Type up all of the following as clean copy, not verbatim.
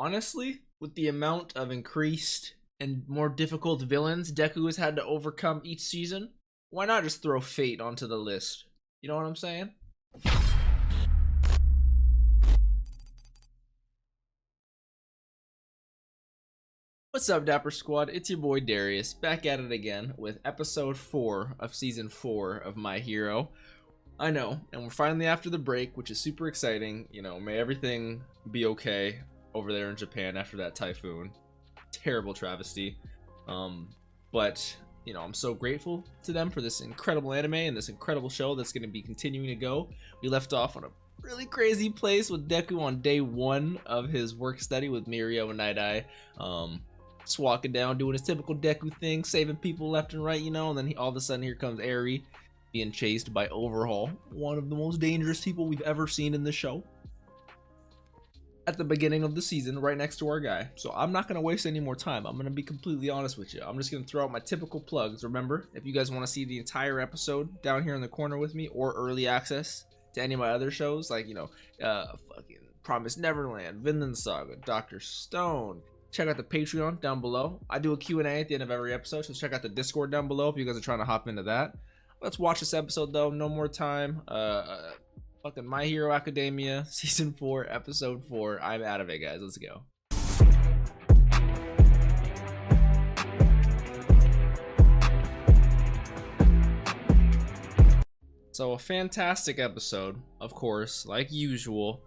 Honestly, with the amount of increased and more difficult villains Deku has had to overcome each season, why not just throw Fate onto the list? You know what I'm saying? What's up, Dapper Squad? It's your boy Darius, back at it again with episode 4 of season 4 of My Hero. I know, and we're finally after the break, which is super exciting. You know, may everything be okay over there in Japan after that typhoon. Terrible travesty. But, you know, I'm so grateful to them for this incredible anime and this incredible show that's going to be continuing to go. We left off on a really crazy place with Deku on day 1 of his work study with Mirio and Night Eye. Just walking down, doing his typical Deku thing, saving people left and right, you know, and then all of a sudden here comes Eri being chased by Overhaul, one of the most dangerous people we've ever seen in the show. At the beginning of the season, right next to our guy. So I'm not going to waste any more time. I'm going to be completely honest with you. I'm just going to throw out my typical plugs. Remember, if you guys want to see the entire episode down here in the corner with me, or early access to any of my other shows, like, you know, fucking Promised Neverland, Vinland Saga, Dr. Stone, check out the Patreon down below. I do a Q&A at the end of every episode, so check out the Discord down below if you guys are trying to hop into that. Let's watch this episode though, no more time. Fucking My Hero Academia, Season 4, Episode 4. I'm out of it, guys. Let's go. So a fantastic episode, of course, like usual.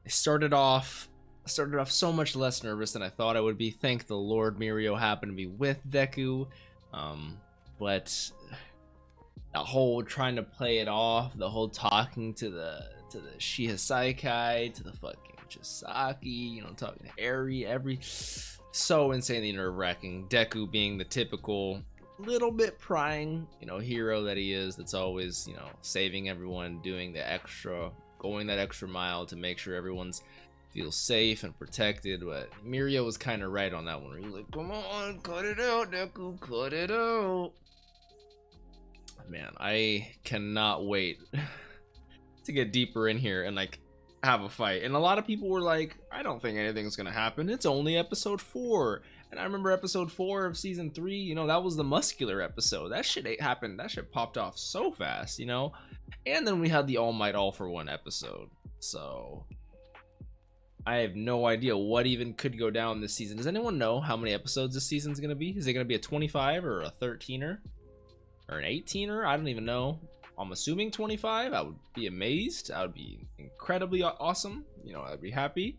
I started off so much less nervous than I thought I would be. Thank the Lord Mirio happened to be with Deku. But the whole trying to play it off, the whole talking to the Shihasaikai, to the fucking Chisaki, you know, talking to Eri, so insanely nerve-wracking. Deku being the typical little bit prying, you know, hero that he is, that's always, you know, saving everyone, doing the extra, going that extra mile to make sure everyone's feels safe and protected. But Mirio was kind of right on that one. He was like, come on, cut it out, Deku, cut it out. Man, I cannot wait to get deeper in here and like have a fight. And a lot of people were like, I don't think anything's gonna happen, it's only episode 4. And I remember episode 4 of season 3, you know, that was the muscular episode. That shit ain't happened, that shit popped off so fast, you know. And then we had the All Might All for One episode, so I have no idea what even could go down this season. Does anyone know how many episodes this season's gonna be? Is it gonna be a 25 or a 13er or an 18er? I don't even know. I'm assuming 25. I would be amazed. I would be incredibly awesome. You know, I'd be happy.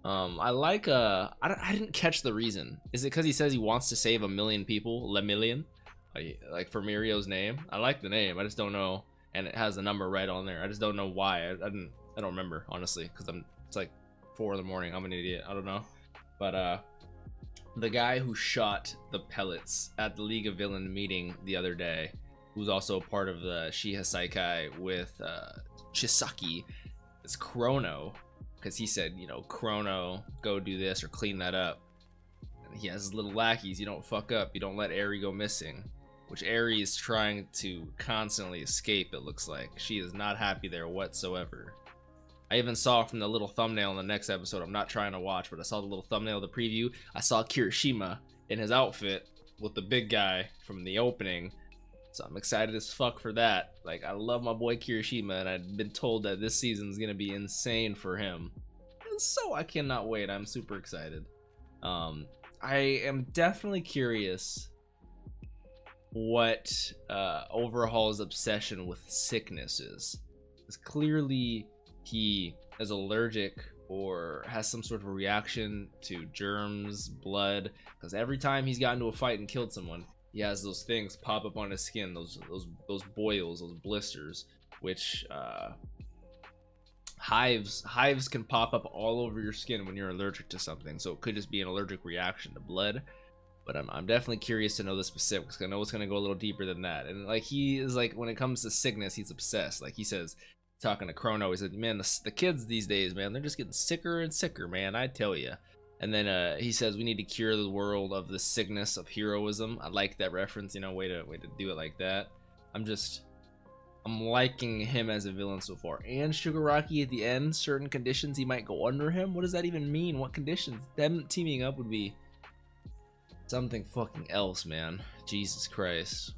I like I didn't catch the reason. Is it because he says he wants to save 1 million people, Le Million, like for Mirio's name? I like the name, I just don't know, and it has the number right on there. I just don't know why. I don't remember, honestly, because it's like 4 in the morning. I'm an idiot, I don't know. But the guy who shot the pellets at the League of Villain meeting the other day, who's also a part of the Shihasaikai with Chisaki, is Chrono, because he said, you know, Chrono, go do this or clean that up. And he has his little lackeys. You don't fuck up, you don't let Eri go missing, which Eri is trying to constantly escape. It looks like she is not happy there whatsoever. I even saw from the little thumbnail in the next episode, I'm not trying to watch, but I saw the little thumbnail of the preview. I saw Kirishima in his outfit with the big guy from the opening, so I'm excited as fuck for that. Like, I love my boy Kirishima, and I've been told that this season's gonna be insane for him, and so I cannot wait. I'm super excited. I am definitely curious what Overhaul's obsession with sickness is, because clearly he is allergic or has some sort of a reaction to germs, blood, because every time he's gotten into a fight and killed someone, he has those things pop up on his skin, those boils, those blisters, which hives can pop up all over your skin when you're allergic to something. So it could just be an allergic reaction to blood, but I'm definitely curious to know the specifics, because I know it's going to go a little deeper than that. And like, he is like, when it comes to sickness, he's obsessed. Like he says, talking to Chrono, he said, man, the kids these days, man, they're just getting sicker and sicker, man, I tell you. And then he says we need to cure the world of the sickness of heroism. I like that reference, you know, way to do it like that. I'm I'm liking him as a villain so far. And Shigaraki at the end, certain conditions he might go under him. What does that even mean? What conditions? Them teaming up would be something fucking else, man. Jesus Christ.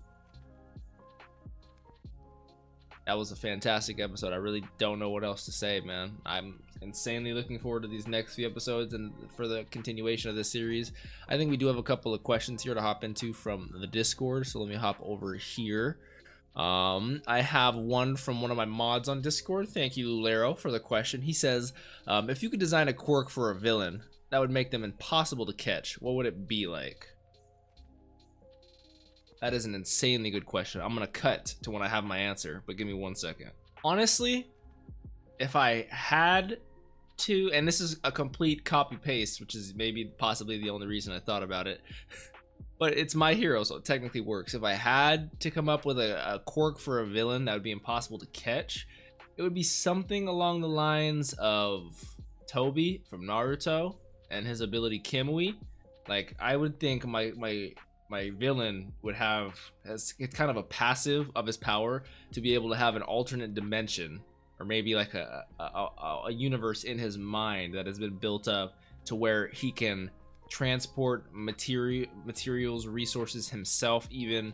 That was a fantastic episode. I really don't know what else to say, man. I'm insanely looking forward to these next few episodes and for the continuation of this series. I think we do have a couple of questions here to hop into from the Discord, so let me hop over here. I have one from one of my mods on Discord. Thank you, Lulero, for the question. He says, if you could design a quirk for a villain that would make them impossible to catch, what would it be like? That is an insanely good question. I'm gonna cut to when I have my answer, but give me 1 second. Honestly, if I had to, and this is a complete copy paste, which is maybe possibly the only reason I thought about it, but it's my hero, so it technically works. If I had to come up with a quirk for a villain that would be impossible to catch, it would be something along the lines of Toby from Naruto and his ability Kimui. Like, I would think my villain would have, as it's kind of a passive of his power, to be able to have an alternate dimension, or maybe like a universe in his mind that has been built up to where he can transport materials, resources himself, even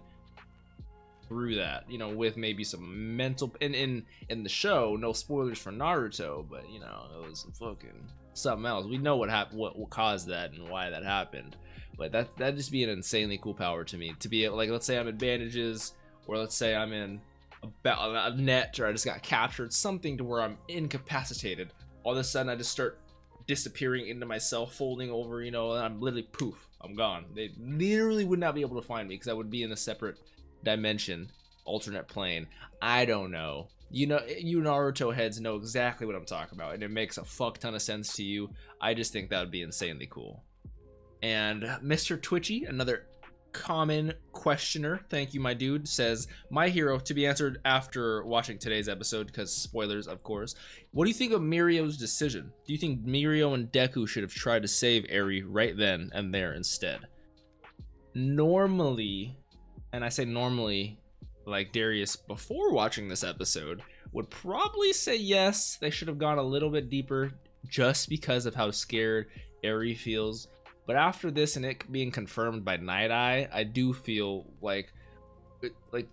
through that, you know, with maybe some mental, in the show, no spoilers for Naruto, but you know, it was fucking something else. We know what happened, what caused that and why that happened. But that'd just be an insanely cool power to me, to be able, like, let's say I'm in bandages, or let's say I'm in a net, or I just got captured, something to where I'm incapacitated. All of a sudden I just start disappearing into myself, folding over, you know, and I'm literally poof, I'm gone. They literally would not be able to find me because I would be in a separate dimension, alternate plane. I don't know. You know, you Naruto heads know exactly what I'm talking about, and it makes a fuck ton of sense to you. I just think that would be insanely cool. And Mr. Twitchy, another common questioner, thank you my dude, says, my hero, to be answered after watching today's episode, because spoilers of course. What do you think of Mirio's decision? Do you think Mirio and Deku should have tried to save Eri right then and there instead? Normally, and I say normally like Darius before watching this episode, would probably say yes, they should have gone a little bit deeper just because of how scared Eri feels. But after this and it being confirmed by Night Eye, I do feel like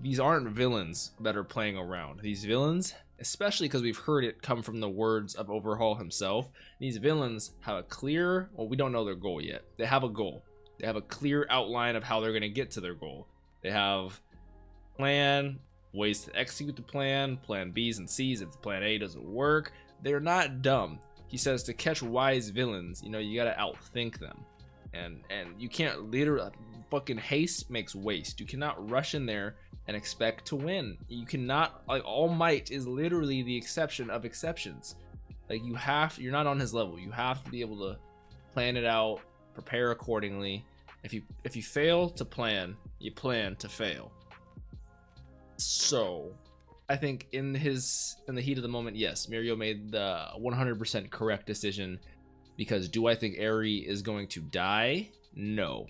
these aren't villains that are playing around. These villains, especially because we've heard it come from the words of Overhaul himself, these villains have a clear, well, we don't know their goal yet. They have a goal. They have a clear outline of how they're going to get to their goal. They have plan, ways to execute the plan, plan B's and C's if plan A doesn't work. They're not dumb. He says to catch wise villains, you know, you got to outthink them. And you can't literally, fucking haste makes waste. You cannot rush in there and expect to win. You cannot, like, All Might is literally the exception of exceptions. Like, you're not on his level. You have to be able to plan it out, prepare accordingly. If you fail to plan, you plan to fail. So I think in the heat of the moment, yes, Mirio made the 100% correct decision. Because do I think Eri is going to die? No.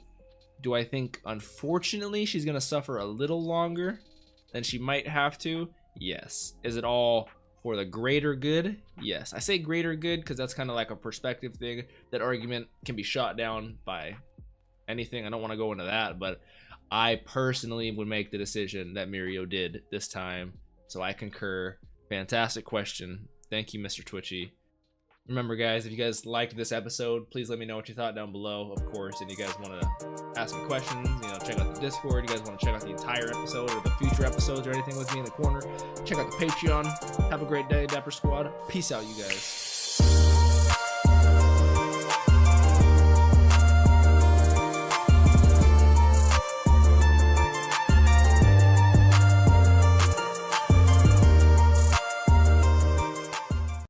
Do I think, unfortunately, she's going to suffer a little longer than she might have to? Yes. Is it all for the greater good? Yes. I say greater good because that's kind of like a perspective thing. That argument can be shot down by anything. I don't want to go into that, but I personally would make the decision that Mirio did this time. So I concur. Fantastic question. Thank you, Mr. Twitchy. Remember, guys, if you guys liked this episode, please let me know what you thought down below, of course. And you guys want to ask me questions, you know, check out the Discord. You guys want to check out the entire episode or the future episodes or anything with me in the corner, check out the Patreon. Have a great day, Dapper Squad. Peace out, you guys.